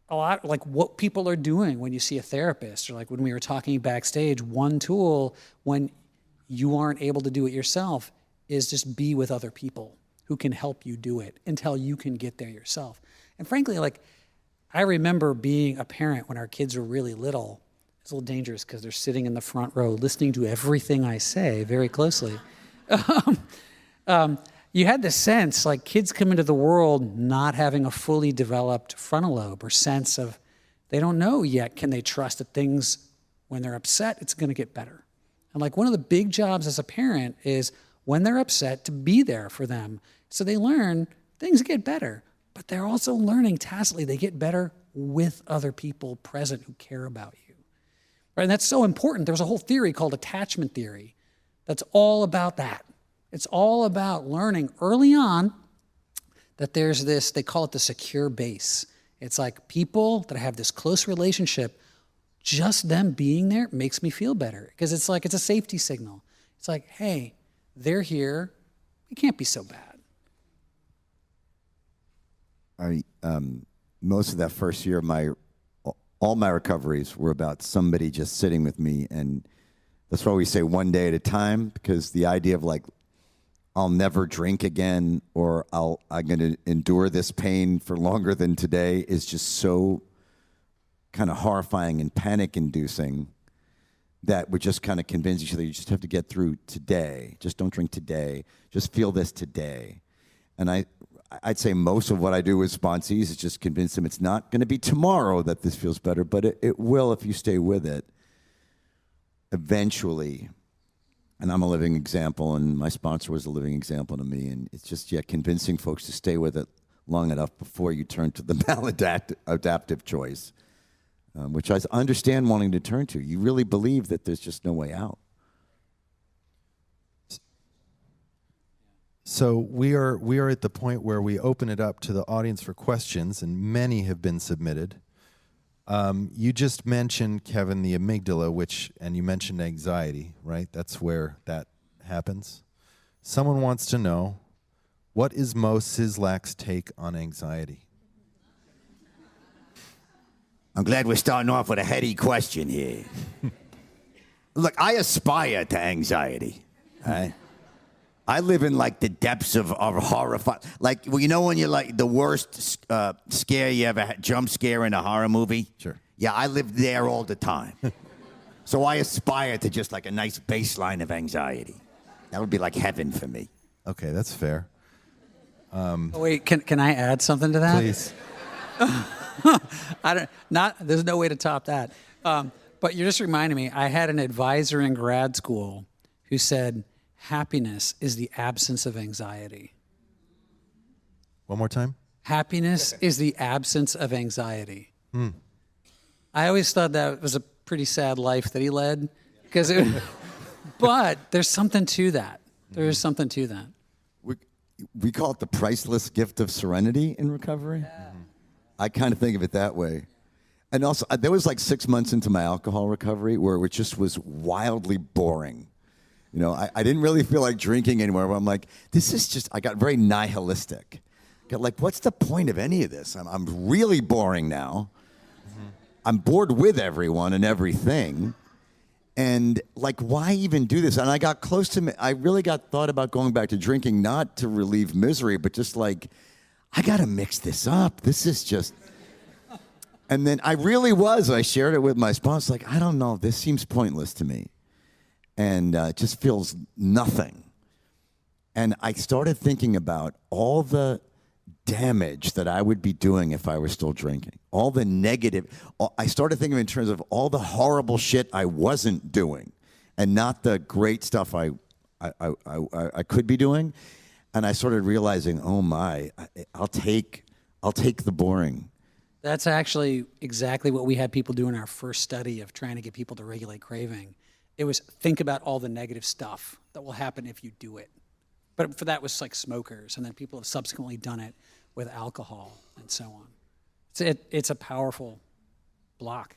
a lot, like what people are doing when you see a therapist, or like when we were talking backstage, one tool when you aren't able to do it yourself is just be with other people who can help you do it until you can get there yourself. And frankly, like, I remember being a parent when our kids were really little. It's a little dangerous because they're sitting in the front row listening to everything I say very closely. You had this sense, like, kids come into the world not having a fully developed frontal lobe or sense of, they don't know yet, can they trust that things, when they're upset, it's going to get better. And like, one of the big jobs as a parent is when they're upset to be there for them. So they learn things get better, but they're also learning tacitly they get better with other people present who care about you. Right? And that's so important. There's a whole theory called attachment theory that's all about that. It's all about learning early on that there's this, they call it the secure base. It's like people that have this close relationship, just them being there makes me feel better, because it's like, it's a safety signal. It's like, hey, they're here, it can't be so bad. Most of that first year, all my recoveries were about somebody just sitting with me, and that's why we say one day at a time, because the idea of like I'll never drink again, or I'm going to endure this pain for longer than today is just so kind of horrifying and panic-inducing that we just kind of convince each other you just have to get through today. Just don't drink today. Just feel this today. And I'd say most of what I do with sponsees is just convince them it's not going to be tomorrow that this feels better, but it will if you stay with it. Eventually, and I'm a living example, and my sponsor was a living example to me, and it's just, convincing folks to stay with it long enough before you turn to the maladaptive choice, which I understand wanting to turn to. You really believe that there's just no way out. So we are at the point where we open it up to the audience for questions, and many have been submitted. You just mentioned, Kevin, the amygdala, and you mentioned anxiety, right? That's where that happens. Someone wants to know, what is Moe Sislak's take on anxiety? I'm glad we're starting off with a heady question here. Look, I aspire to anxiety. Right? I live in like the depths of horrifying. Like, well, you know when you're like the worst scare you ever had, jump scare in a horror movie? Sure. Yeah, I live there all the time. So I aspire to just like a nice baseline of anxiety. That would be like heaven for me. Okay, that's fair. Wait, can I add something to that? Please. There's no way to top that. But you're just reminding me, I had an advisor in grad school who said, happiness is the absence of anxiety. One more time. Happiness is the absence of anxiety. I always thought that was a pretty sad life that he led, but there's something to that. There is something to that. We call it the priceless gift of serenity in recovery. Yeah. I kind of think of it that way. And also, there was like 6 months into my alcohol recovery where it just was wildly boring. You know, I didn't really feel like drinking anymore. But I'm like, this is just, I got very nihilistic. Got like, what's the point of any of this? I'm really boring now. Mm-hmm. I'm bored with everyone and everything. And like, why even do this? And I got close to, I really thought about going back to drinking, not to relieve misery, but just like, I got to mix this up. This is just, and then I shared it with my sponsor, like, I don't know, this seems pointless to me. And it just feels nothing. And I started thinking about all the damage that I would be doing if I were still drinking. All the negative. I started thinking in terms of all the horrible shit I wasn't doing, and not the great stuff I could be doing. And I started realizing, oh my, I'll take the boring. That's actually exactly what we had people do in our first study of trying to get people to regulate craving. It was think about all the negative stuff that will happen if you do it. But for that was like smokers, and then people have subsequently done it with alcohol and so on. It's a powerful block.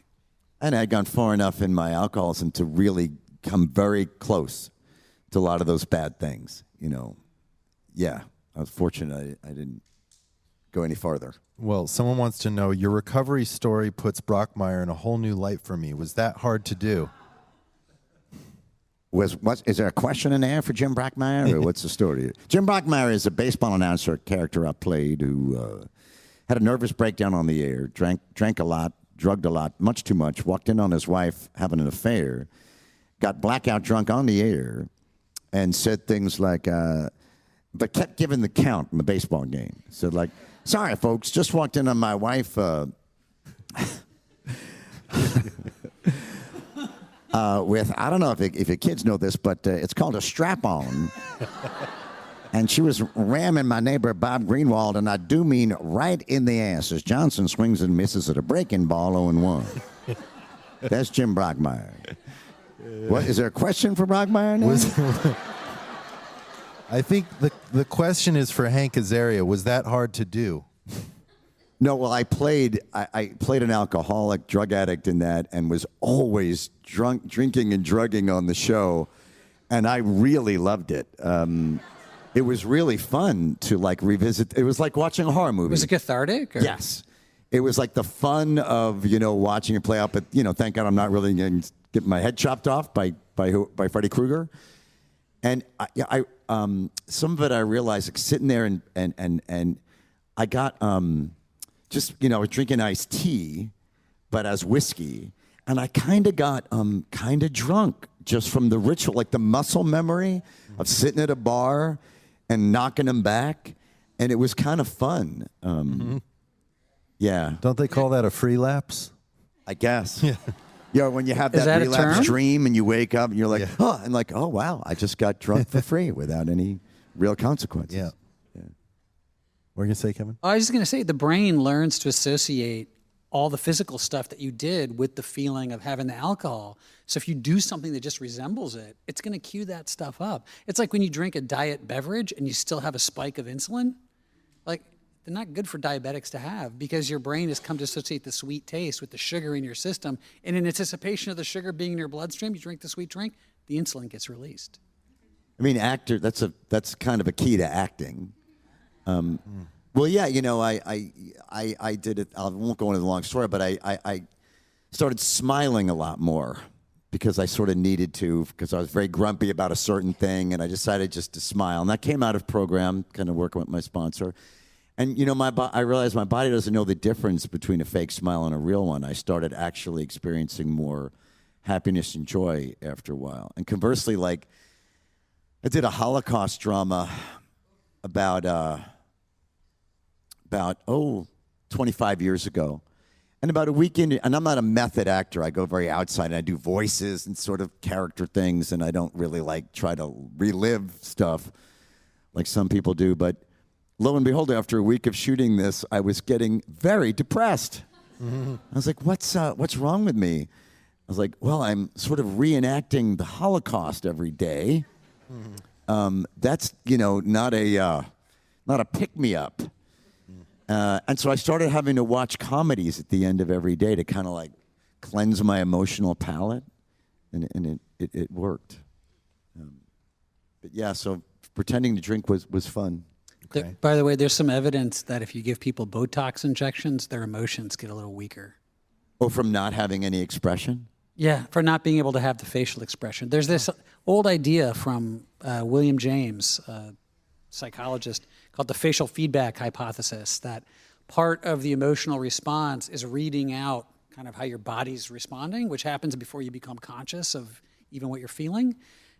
And I'd gone far enough in my alcoholism to really come very close to a lot of those bad things. You know, yeah, I was fortunate I didn't go any farther. Well, someone wants to know, your recovery story puts Brockmire in a whole new light for me. Was that hard to do? Is there a question in there for Jim Brockmire, or what's the story? Jim Brockmire is a baseball announcer character I played who had a nervous breakdown on the air, drank a lot, drugged a lot, much too much, walked in on his wife having an affair, got blackout drunk on the air, and said things like, but kept giving the count in the baseball game. Said like, sorry, folks, just walked in on my wife. With, I don't know if your kids know this, but it's called a strap-on. And she was ramming my neighbor Bob Greenwald, and I do mean right in the ass as Johnson swings and misses at a breaking ball 0-1. That's Jim Brockmire. What, is there a question for Brockmire now? I think the question is for Hank Azaria. Was that hard to do? No, well, I played an alcoholic, drug addict in that, and was always drinking and drugging on the show, and I really loved it. It was really fun to like revisit. It was like watching a horror movie. Was it cathartic? Or? Yes, it was like the fun of watching it play out. But thank God I'm not really getting my head chopped off by Freddy Krueger. And some of it I realized, like sitting there and I got just drinking iced tea, but as whiskey, and I kind of got kind of drunk just from the ritual, like the muscle memory of sitting at a bar and knocking them back, and it was kind of fun. Yeah, Don't they call that a free lapse? I guess. Yeah. When you have Is that that a relapse term? dream and you wake up and you're like, oh, and like, oh wow, I just got drunk for free without any real consequences. Yeah. What are you going to say, Kevin? I was just going to say the brain learns to associate all the physical stuff that you did with the feeling of having the alcohol. So if you do something that just resembles it, it's going to cue that stuff up. It's like when you drink a diet beverage and you still have a spike of insulin. Like, they're not good for diabetics to have because your brain has come to associate the sweet taste with the sugar in your system. And in anticipation of the sugar being in your bloodstream, you drink the sweet drink, the insulin gets released. I mean, that's kind of a key to acting. Well, yeah, I did it. I won't go into the long story, but I started smiling a lot more because I sort of needed to, because I was very grumpy about a certain thing, and I decided just to smile. And that came out of program, kind of working with my sponsor. And, I realized my body doesn't know the difference between a fake smile and a real one. I started actually experiencing more happiness and joy after a while. And conversely, like, I did a Holocaust drama about 25 years ago. And about a week in, and I'm not a method actor. I go very outside and I do voices and sort of character things, and I don't really try to relive stuff like some people do. But lo and behold, after a week of shooting this, I was getting very depressed. I was like, what's wrong with me? I was like, well, I'm sort of reenacting the Holocaust every day. That's, not a pick-me-up. And so I started having to watch comedies at the end of every day to kind of cleanse my emotional palate, and it worked. But yeah, so pretending to drink was fun. Okay. By the way, there's some evidence that if you give people Botox injections, their emotions get a little weaker. Oh, from not having any expression? Yeah, for not being able to have the facial expression. There's this old idea from William James, a psychologist, called the facial feedback hypothesis, that part of the emotional response is reading out kind of how your body's responding, which happens before you become conscious of even what you're feeling.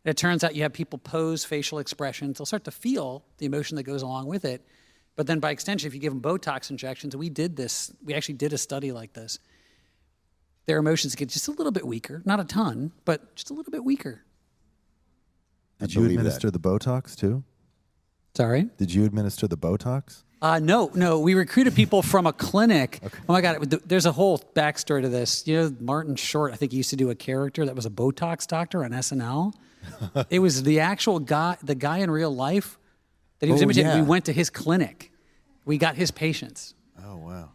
And it turns out you have people pose facial expressions. They'll start to feel the emotion that goes along with it. But then by extension, if you give them Botox injections, we actually did a study like this, their emotions get just a little bit weaker. Not a ton, but just a little bit weaker. Did you administer the Botox too? Sorry? Did you administer the Botox? No. We recruited people from a clinic. Okay. Oh my God, there's a whole backstory to this. Martin Short, I think he used to do a character that was a Botox doctor on SNL. It was the actual guy, the guy in real life that he was imitating. Yeah. We went to his clinic. We got his patients. Oh, wow.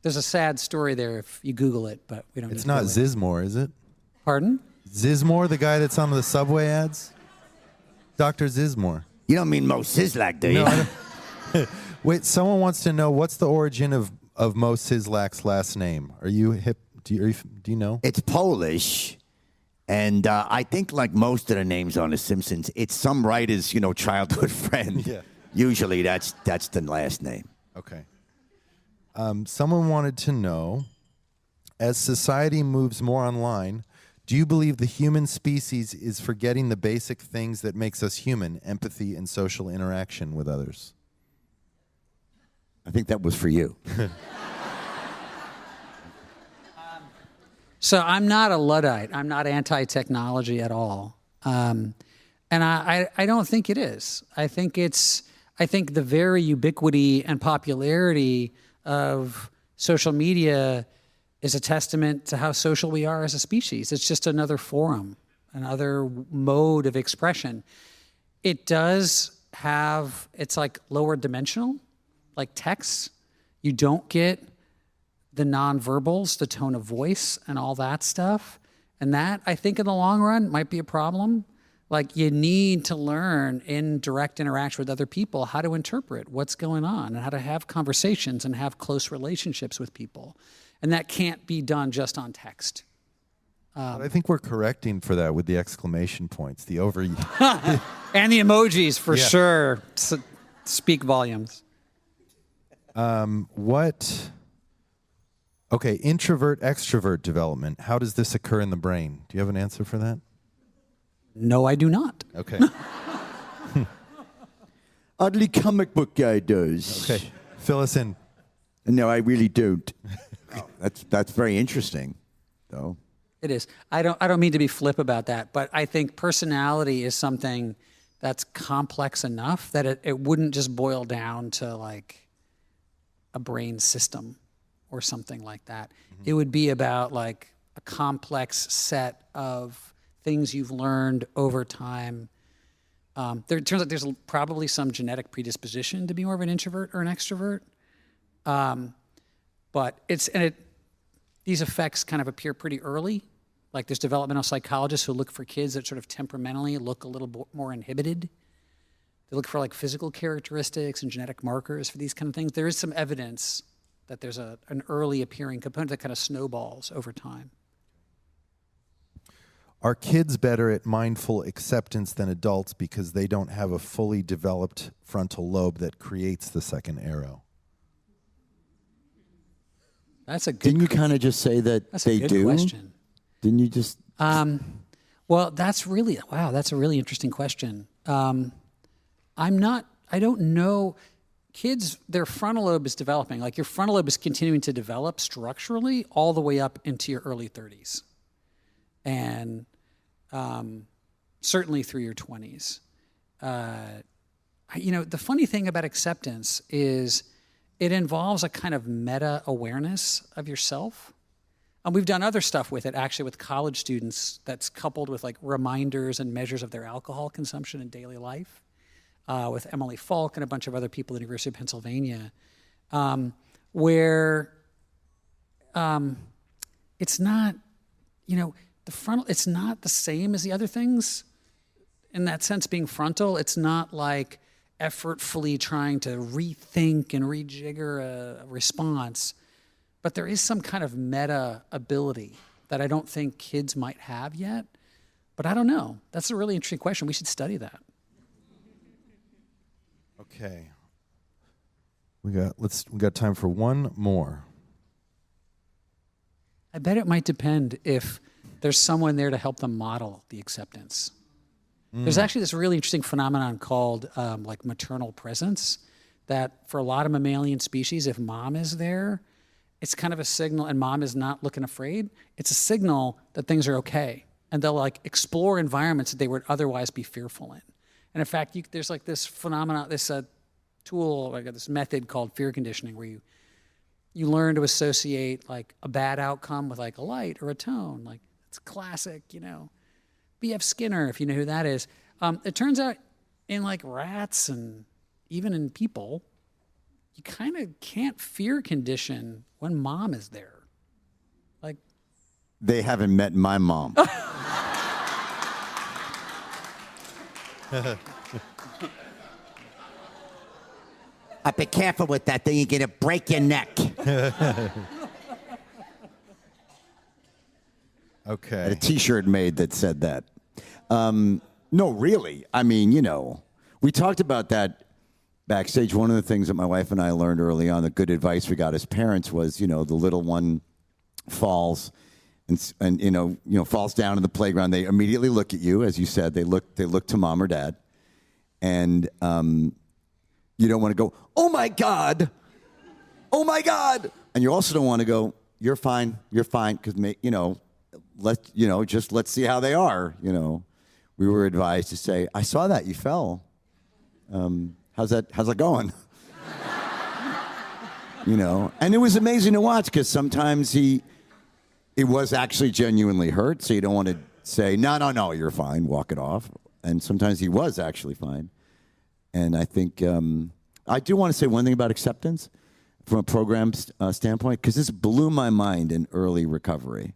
There's a sad story there if you Google it, but we don't. It's not Zizmore, is it? Pardon? Zizmore, the guy that's on the Subway ads? Dr. Zizmore. You don't mean Mo Sizlak, do you? No, I don't. Wait, someone wants to know what's the origin of Mo Sizlak's last name. Are you hip? Do you know? It's Polish, and I think like most of the names on The Simpsons, it's some writer's childhood friend. Yeah. Usually that's the last name. Okay. Someone wanted to know, as society moves more online, do you believe the human species is forgetting the basic things that makes us human, empathy and social interaction with others? I think that was for you. So I'm not a Luddite. I'm not anti-technology at all. And I don't think it is. I think the very ubiquity and popularity of social media is a testament to how social we are as a species. It's just another forum, another mode of expression. It does have, it's like lower dimensional, like text. You don't get the nonverbals, the tone of voice and all that stuff. And that, I think in the long run, might be a problem. Like you need to learn in direct interaction with other people how to interpret what's going on and how to have conversations and have close relationships with people. And that can't be done just on text. But I think we're correcting for that with the exclamation points, the over. And the emojis for Yeah. sure speak volumes. What? Okay, introvert extrovert development. How does this occur in the brain? Do you have an answer for that? No, I do not. Okay. Ugly comic book guy does. Okay. Fill us in. No, I really don't. That's very interesting, though. It is. I don't mean to be flip about that, but I think personality is something that's complex enough that it wouldn't just boil down to like a brain system or something like that. It would be about like a complex set of things you've learned over time. It turns out there's probably some genetic predisposition to be more of an introvert or an extrovert. But these effects kind of appear pretty early. Like there's developmental psychologists who look for kids that sort of temperamentally look a little more inhibited. They look for like physical characteristics and genetic markers for these kind of things. There is some evidence that there's an early appearing component that kind of snowballs over time. Are kids better at mindful acceptance than adults because they don't have a fully developed frontal lobe that creates the second arrow? That's a good. Didn't you kind of just say that That's they a good do? question. Didn't you just? Well, that's a really interesting question. I don't know. Kids, their frontal lobe is developing. Like your frontal lobe is continuing to develop structurally all the way up into your early 30s. And certainly through your 20s. The funny thing about acceptance is it involves a kind of meta-awareness of yourself. And we've done other stuff with it, actually, with college students that's coupled with like reminders and measures of their alcohol consumption in daily life, with Emily Falk and a bunch of other people at the University of Pennsylvania, where it's not, the frontal, it's not the same as the other things. In that sense, being frontal, it's not like effortfully trying to rethink and rejigger a response. But there is some kind of meta ability that I don't think kids might have yet. But I don't know. That's a really interesting question. We should study that. Okay. We got time for one more. I bet it might depend if there's someone there to help them model the acceptance. There's actually this really interesting phenomenon called like maternal presence, that for a lot of mammalian species, if mom is there, it's kind of a signal, and mom is not looking afraid, it's a signal that things are okay. And they'll like explore environments that they would otherwise be fearful in. And in fact, there's like this phenomenon, this tool, like this method called fear conditioning, where you learn to associate like a bad outcome with like a light or a tone. Like it's classic, B.F. Skinner, if you know who that is. It turns out in like rats and even in people, you kind of can't fear condition when mom is there. Like They haven't met my mom. Be careful with that thing. You're going to break your neck. Okay. I had a T-shirt made that said that. No, really. I mean, we talked about that backstage. One of the things that my wife and I learned early on, the good advice we got as parents was, the little one falls and falls down in the playground. They immediately look at you, as you said. They look to mom or dad, and you don't want to go, oh my God, and you also don't want to go, you're fine, because let's see how they are. We were advised to say, I saw that you fell. How's that going? And it was amazing to watch, because sometimes he was actually genuinely hurt, so you don't want to say, no, you're fine, walk it off. And sometimes he was actually fine. And I think I do want to say one thing about acceptance from a program standpoint, because this blew my mind in early recovery.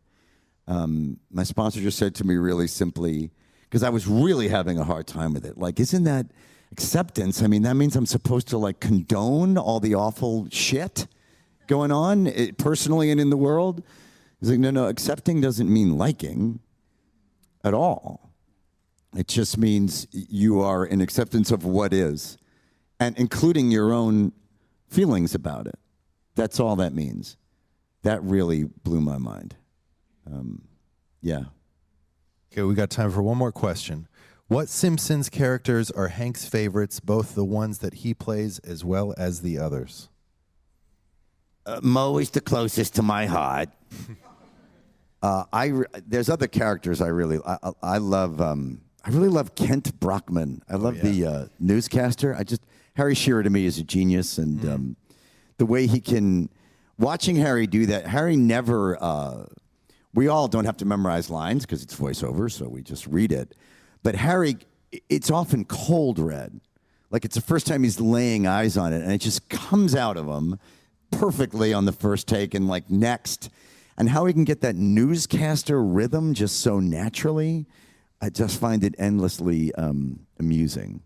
My sponsor just said to me really simply, because I was really having a hard time with it, like, isn't that acceptance? I mean, that means I'm supposed to like condone all the awful shit going on personally and in the world. He's like, no, accepting doesn't mean liking at all. It just means you are in acceptance of what is, and including your own feelings about it. That's all that means. That really blew my mind. Yeah. Okay, we got time for one more question. What Simpsons characters are Hank's favorites, both the ones that he plays as well as the others? Moe is the closest to my heart. There's other characters I really love. I really love Kent Brockman. I love the newscaster. Harry Shearer to me is a genius, and the way he can, watching Harry do that. Harry never. We all don't have to memorize lines because it's voiceover, so we just read it. But Harry, it's often cold read, like it's the first time he's laying eyes on it, and it just comes out of him perfectly on the first take, and like next. And how he can get that newscaster rhythm just so naturally, I just find it endlessly amusing.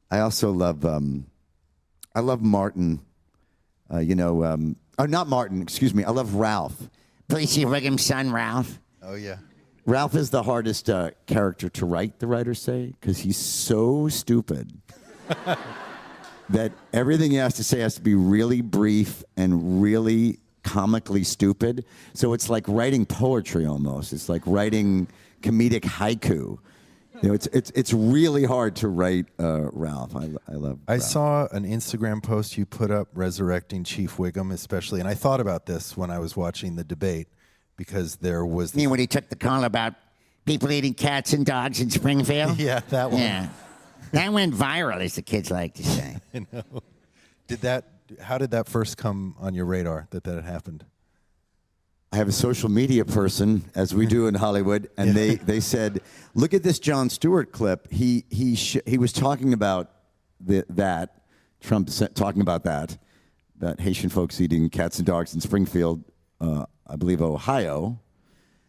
I also love, I love Martin. Not Martin. Excuse me. I love Ralph. Police Chief Wiggum's son, Ralph. Oh, yeah. Ralph is the hardest character to write, the writers say, because he's so stupid that everything he has to say has to be really brief and really comically stupid. So it's like writing poetry almost. It's like writing comedic haiku. You know, it's really hard to write Ralph. I love I Ralph. saw an Instagram post you put up resurrecting Chief Wiggum, especially, and I thought about this when I was watching the debate because there was. You mean when he took the call about people eating cats and dogs in Springfield? Yeah, that one. Yeah. That went viral, as the kids like to say. I know. How did that first come on your radar that had happened? I have a social media person, as we do in Hollywood, and they said, "Look at this Jon Stewart clip. He was talking about that Trump talking about that Haitian folks eating cats and dogs in Springfield, I believe Ohio.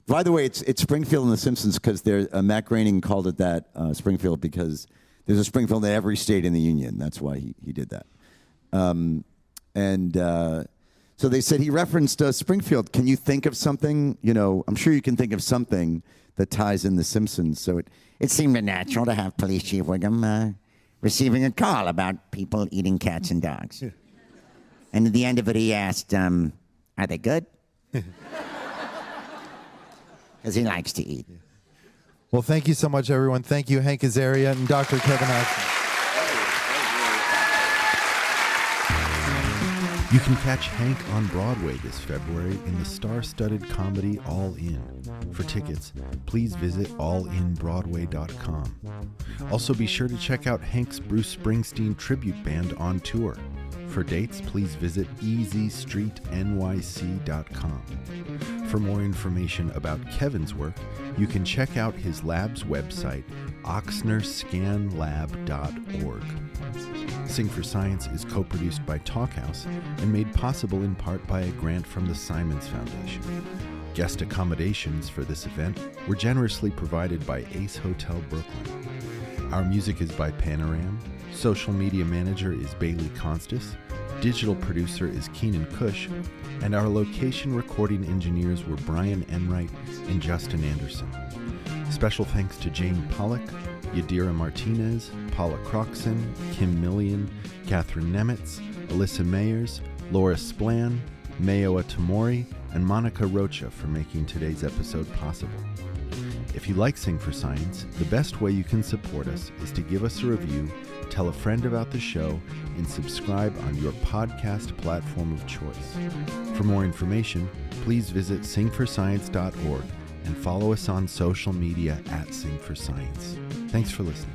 By the way, it's Springfield in The Simpsons because Matt Groening called it that Springfield because there's a Springfield in every state in the union. That's why he did that. So they said he referenced Springfield. Can you think of something? You know, I'm sure you can think of something that ties in The Simpsons. So It seemed natural to have Police Chief Wiggum receiving a call about people eating cats and dogs. And at the end of it, he asked, are they good? Because he likes to eat. Well, thank you so much, everyone. Thank you, Hank Azaria and Dr. Kevin Ochsner. You can catch Hank on Broadway this February in the star-studded comedy All In. For tickets, please visit allinbroadway.com. Also, be sure to check out Hank's Bruce Springsteen tribute band on tour. For dates, please visit easystreetnyc.com. For more information about Kevin's work, you can check out his lab's website, ochsnerscanlab.org. Sing for Science is co-produced by Talkhouse and made possible in part by a grant from the Simons Foundation. Guest accommodations for this event were generously provided by Ace Hotel Brooklyn. Our music is by Panoram. Social media manager is Bailey Constas. Digital producer is Keenan Cush. And our location recording engineers were Brian Enright and Justin Anderson. Special thanks to Jane Pollock, Yadira Martinez, Paula Croxon, Kim Millian, Catherine Nemitz, Alyssa Mayers, Laura Splan, Mayo Tamori, and Monica Rocha for making today's episode possible. If you like Sing for Science, the best way you can support us is to give us a review, tell a friend about the show, and subscribe on your podcast platform of choice. For more information, please visit singforscience.org and follow us on social media at Sing for Science. Thanks for listening.